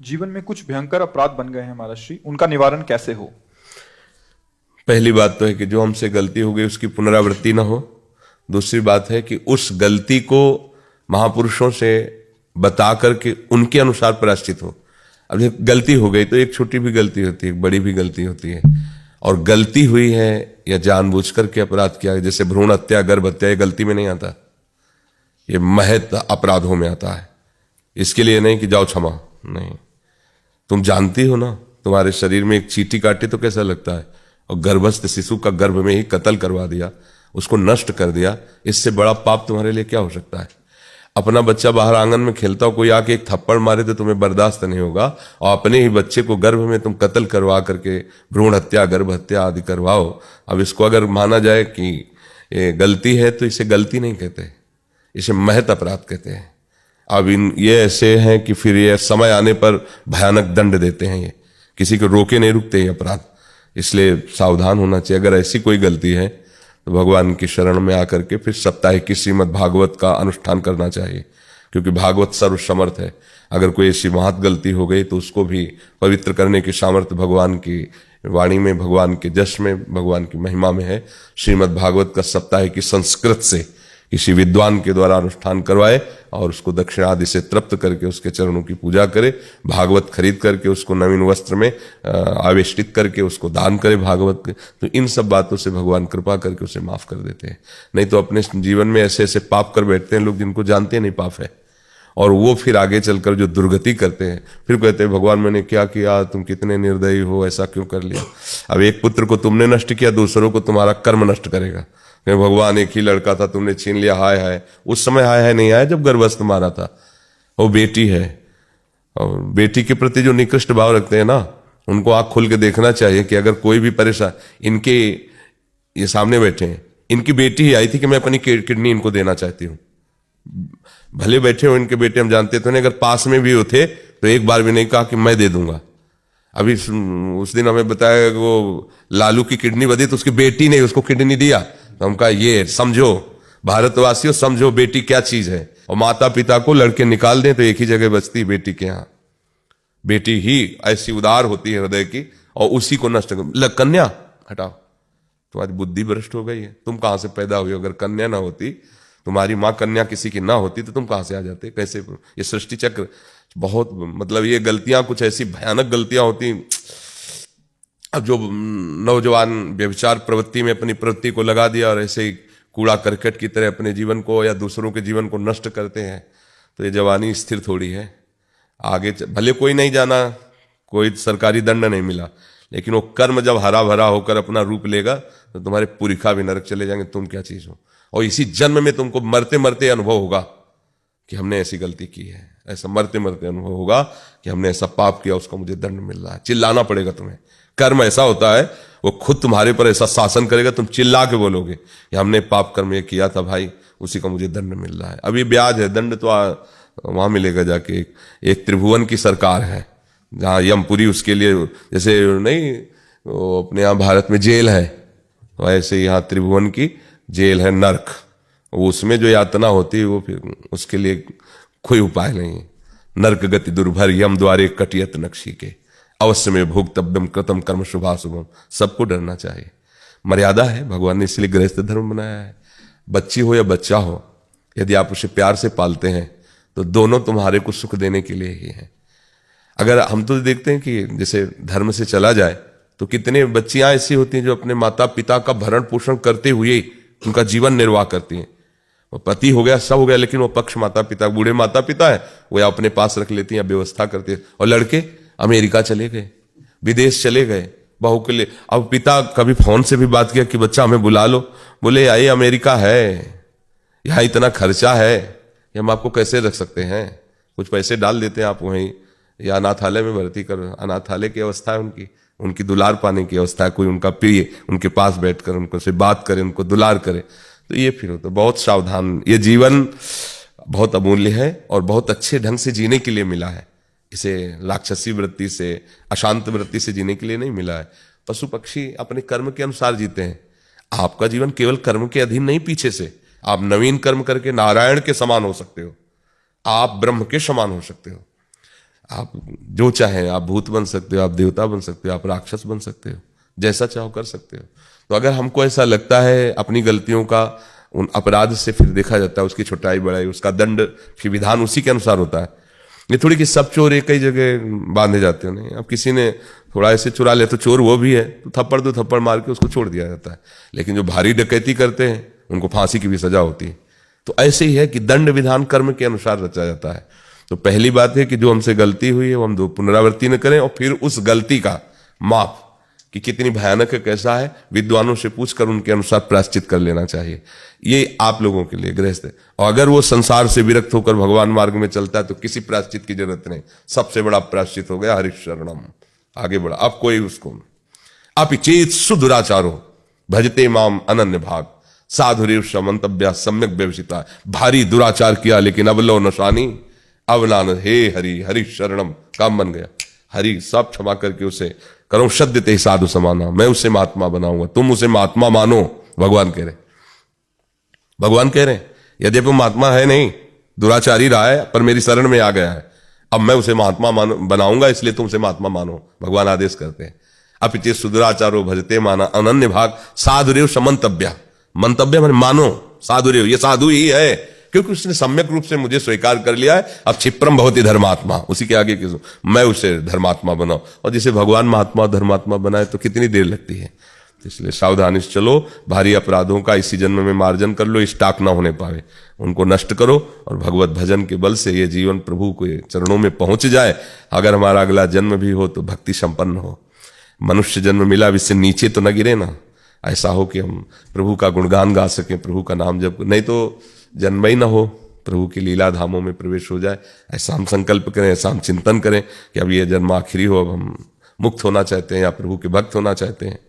जीवन में कुछ भयंकर अपराध बन गए हैं महाराष्ट्री, उनका निवारण कैसे हो? पहली बात तो है कि जो हमसे गलती हो गई उसकी पुनरावृत्ति ना हो। दूसरी बात है कि उस गलती को महापुरुषों से बता करके उनके अनुसार प्रायश्चित हो। अब जब गलती हो गई तो एक छोटी भी गलती होती है, एक बड़ी भी गलती होती है। और गलती हुई है या जानबूझ करके अपराध किया है, जैसे भ्रूण हत्या, गर्भ हत्या, ये गलती में नहीं आता, ये महज अपराधों में आता है। इसके लिए नहीं कि जाओ क्षमा, नहीं। तुम जानती हो ना, तुम्हारे शरीर में एक चींटी काटे तो कैसा लगता है, और गर्भस्थ शिशु का गर्भ में ही कत्ल करवा दिया, उसको नष्ट कर दिया। इससे बड़ा पाप तुम्हारे लिए क्या हो सकता है? अपना बच्चा बाहर आंगन में खेलता हो, कोई आके एक थप्पड़ मारे तो तुम्हें बर्दाश्त नहीं होगा, और अपने ही बच्चे को गर्भ में तुम कत्ल करवा करके भ्रूण हत्या, गर्भ हत्या आदि करवाओ। अब इसको अगर माना जाए कि ये गलती है तो इसे गलती नहीं कहते, इसे महत अपराध कहते हैं। अब ये ऐसे हैं कि फिर ये समय आने पर भयानक दंड देते हैं, ये किसी को रोके नहीं रुकते ये अपराध। इसलिए सावधान होना चाहिए। अगर ऐसी कोई गलती है तो भगवान की शरण में आकर के फिर साप्ताहिक की श्रीमद् भागवत का अनुष्ठान करना चाहिए, क्योंकि भागवत सर्वसमर्थ है। अगर कोई ऐसी महत गलती हो गई तो उसको भी पवित्र करने की सामर्थ्य भगवान की वाणी में, भगवान के जश में, भगवान की महिमा में है। श्रीमद् भागवत का साप्ताहिक की संस्कृत से किसी विद्वान के द्वारा अनुष्ठान करवाए और उसको दक्षिणा आदि से तृप्त करके उसके चरणों की पूजा करे। भागवत खरीद करके उसको नवीन वस्त्र में आवेष्टित करके उसको दान करे भागवत के। तो इन सब बातों से भगवान कृपा करके उसे माफ कर देते हैं। नहीं तो अपने जीवन में ऐसे ऐसे पाप कर बैठते हैं लोग जिनको जानते नहीं पाप है, और वो फिर आगे चलकर जो दुर्गति करते हैं, फिर कहते हैं भगवान मैंने क्या किया, तुम कितने निर्दयी हो, ऐसा क्यों कर लिया। अब एक पुत्र को तुमने नष्ट किया, दूसरों को तुम्हारा कर्म नष्ट करेगा। भगवान एक ही लड़का था, तुमने छीन लिया, हाय हाय। उस समय हाय हाय नहीं आया जब गर्भस्थ मारा था। वो बेटी है, और बेटी के प्रति जो निकृष्ट भाव रखते हैं ना, उनको आंख खोल के देखना चाहिए कि अगर कोई भी परेशान, इनके ये सामने बैठे हैं, इनकी बेटी ही आई थी कि मैं अपनी किडनी इनको देना चाहती हूँ। भले बैठे हो इनके बेटे, हम जानते तो नहीं, अगर पास में भी होते तो एक बार भी नहीं कहा कि मैं दे दूंगा। अभी उस दिन हमें बताया कि वो लालू की किडनी बदी तो उसकी बेटी ने उसको किडनी दिया। तो हम कहा ये समझो भारतवासियों, समझो बेटी क्या चीज है। और माता पिता को लड़के निकाल दें तो एक ही जगह बचती बेटी के यहाँ। बेटी ही ऐसी उदार होती है हृदय की, और उसी को नष्ट कर। कन्या हटाओ, तुम्हारी बुद्धि भ्रष्ट हो गई है। तुम कहां से पैदा हुई? अगर कन्या ना होती, तुम्हारी माँ कन्या किसी की ना होती, तो तुम कहां से आ जाते? कैसे? ये सृष्टि चक्र बहुत, मतलब ये गलतियां कुछ ऐसी भयानक गलतियां होती। अब जो नौजवान व्यभिचार प्रवृत्ति में अपनी प्रवृत्ति को लगा दिया और ऐसे ही कूड़ा करकट की तरह अपने जीवन को या दूसरों के जीवन को नष्ट करते हैं, तो ये जवानी स्थिर थोड़ी है। आगे भले कोई नहीं जाना, कोई सरकारी दंड नहीं मिला, लेकिन वो कर्म जब हरा भरा होकर अपना रूप लेगा तो तुम्हारे पुरिखा भी नरक चले जाएंगे, तुम क्या चीज हो। और इसी जन्म में तुमको मरते मरते अनुभव होगा कि हमने ऐसी गलती की है। ऐसा मरते मरते अनुभव होगा कि हमने ऐसा पाप किया, उसका मुझे दंड मिल रहा है। चिल्लाना पड़ेगा तुम्हें। कर्म ऐसा होता है, वो खुद तुम्हारे पर ऐसा शासन करेगा, तुम चिल्ला के बोलोगे कि हमने पाप कर्म ये किया था भाई, उसी का मुझे दंड मिल रहा है। अभी ब्याज है, दंड तो वहां मिलेगा जाके। एक त्रिभुवन की सरकार है जहां यमपुरी उसके लिए, जैसे नहीं वो अपने यहाँ भारत में जेल है, तो ऐसे यहाँ त्रिभुवन की जेल है, नरक। उसमें जो यातना होती है वो फिर उसके लिए कोई उपाय नहीं है। नरक गति दुर्भर यम द्वारे कटियत नक्शी के, अवश्य में भोक्तव्यम कृतम कर्म शुभाशुभम। सबको डरना चाहिए। मर्यादा है, भगवान ने इसलिए गृहस्थ धर्म बनाया है। बच्ची हो या बच्चा हो, यदि आप उसे प्यार से पालते हैं तो दोनों तुम्हारे को सुख देने के लिए ही है। अगर हम तो देखते हैं कि जैसे धर्म से चला जाए तो कितने बच्चियां ऐसी होती हैं जो अपने माता पिता का भरण पोषण करते हुए उनका जीवन निर्वाह करती हैं। वो पति हो गया, सब हो गया, लेकिन वो पक्ष माता पिता, बूढ़े माता पिता है, वो या अपने पास रख लेती हैं, व्यवस्था करती है। और लड़के अमेरिका चले गए, विदेश चले गए बहू के लिए। अब पिता कभी फोन से भी बात किया कि बच्चा हमें बुला लो, बोले ये अमेरिका है, यहाँ इतना खर्चा है, ये हम आपको कैसे रख सकते हैं। कुछ पैसे डाल देते हैं आप वहीं, या अनाथालय में भर्ती कर। अनाथालय की अवस्था है उनकी, उनकी दुलार पाने की अवस्था है, कोई उनका प्रिय उनके पास बैठकर उनको से बात करे, उनको दुलार करे। तो ये फिर होता, बहुत सावधान। ये जीवन बहुत अमूल्य है और बहुत अच्छे ढंग से जीने के लिए मिला है। इसे राक्षसी वृत्ति से, अशांत वृत्ति से जीने के लिए नहीं मिला है। पशु पक्षी अपने कर्म के अनुसार जीते हैं। आपका जीवन केवल कर्म के अधीन नहीं, पीछे से आप नवीन कर्म करके नारायण के समान हो सकते हो, आप ब्रह्म के समान हो सकते हो। आप जो चाहें, आप भूत बन सकते हो, आप देवता बन सकते हो, आप राक्षस बन सकते हो, जैसा चाहो कर सकते हो। तो अगर हमको ऐसा लगता है अपनी गलतियों का, उन अपराध से फिर देखा जाता है उसकी छोटाई बड़ाई, उसका दंड फिर विधान उसी के अनुसार होता है। ये थोड़ी कि सब चोर एक ही जगह बांधे जाते हो, नहीं। अब किसी ने थोड़ा ऐसे चुरा ले तो चोर वो भी है, तो थप्पड़ दो थप्पड़ मार के उसको छोड़ दिया जाता है। लेकिन जो भारी डकैती करते हैं उनको फांसी की भी सजा होती है। तो ऐसे ही है कि दंड विधान कर्म के अनुसार रचा जाता है। तो पहली बात है कि जो हमसे गलती हुई है वो हम दो पुनरावृत्ति न करें, और फिर उस गलती का माप कि कितनी भयानक है, कैसा है, विद्वानों से पूछकर उनके अनुसार प्रायश्चित कर लेना चाहिए। ये आप लोगों के लिए गृहस्थ है। और अगर वो संसार से विरक्त होकर भगवान मार्ग में चलता है तो किसी प्रायश्चित की जरूरत नहीं। सबसे बड़ा प्रायश्चित हो गया हरिशरणम, आगे बढ़ा। अब कोई उसको अपिचेत सुदुराचारो भजते माम अनन्य भाग साधुरेव समंतव्या सम्यक व्यवसिता। भारी दुराचार किया लेकिन अब लो नशानी, अब नान हे हरि हरि शरणम, काम बन गया। हरि सब क्षमा करके उसे करो शद्यते साधु समाना, मैं उसे महात्मा बनाऊंगा, तुम उसे महात्मा मानो। भगवान कह रहे यद्यपि वो महात्मा है नहीं, दुराचारी रहा है, पर मेरी शरण में आ गया है, अब मैं उसे महात्मा बनाऊंगा, इसलिए तुम उसे महात्मा मानो। भगवान आदेश करते हैं। अपिचे सुदुराचारो भजते माना अनन्य भाग साधुरेव समंतव्या। मंतव्य माने मानो, साधुरेव ये साधु ही है क्योंकि उसने सम्यक रूप से मुझे स्वीकार कर लिया है। अब क्षिप्रम भवति धर्मात्मा, उसी के आगे किस मैं उसे धर्मात्मा बनाऊं। और जिसे भगवान महात्मा धर्मात्मा बनाए तो कितनी देर लगती है। इसलिए सावधानी से चलो, भारी अपराधों का इसी जन्म में मार्जन कर लो, स्टाक ना होने पावे, उनको नष्ट करो और भगवत भजन के बल से ये जीवन प्रभु के चरणों में पहुंच जाए। अगर हमारा अगला जन्म भी हो तो भक्ति संपन्न हो, मनुष्य जन्म मिला अब इससे नीचे तो न गिरे ना, ऐसा हो कि हम प्रभु का गुणगान गा सकें, प्रभु का नाम जप, नहीं तो जन्म ही ना हो, प्रभु की लीला धामों में प्रवेश हो जाए। ऐसा हम संकल्प करें, ऐसा हम चिंतन करें कि अब ये जन्म आखिरी हो, अब हम मुक्त होना चाहते हैं या प्रभु के भक्त होना चाहते हैं।